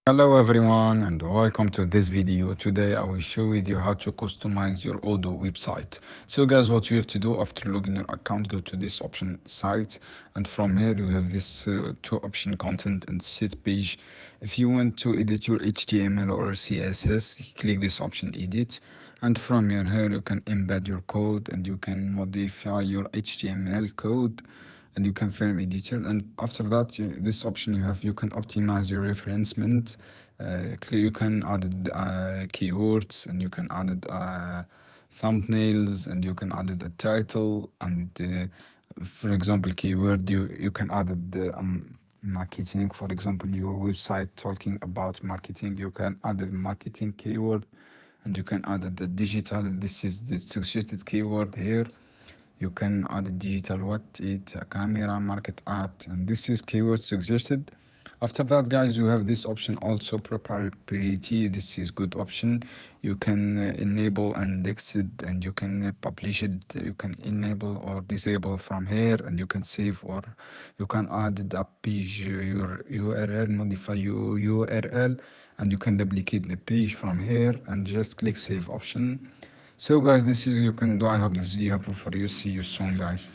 Hello everyone and welcome to this video. Today I will show with you how to customize your Odoo website. So guys, what you have to do after logging your account, go to this option site, and from here you have this two option content and set page. If you want to edit your HTML or CSS, click this option edit, and from here you can embed your code and you can modify your HTML code and you can film editor. And after that, this option you can optimize your referencement. You can add keywords, and you can add thumbnails, and you can add the title, and for example keyword, you can add the marketing. For example, your website talking about marketing, you can add the marketing keyword, and you can add the digital. This is the suggested keyword here. You can add digital what it camera market art, and this is keyword suggested. After that, guys, you have this option also proprietary. This is good option. You can enable and index it, and you can publish it. You can enable or disable from here, and you can save, or you can add the page your URL, modify your URL, and you can duplicate the page from here and just click save option. So guys, this is you can do. I hope this video helpful for you. See you soon, guys.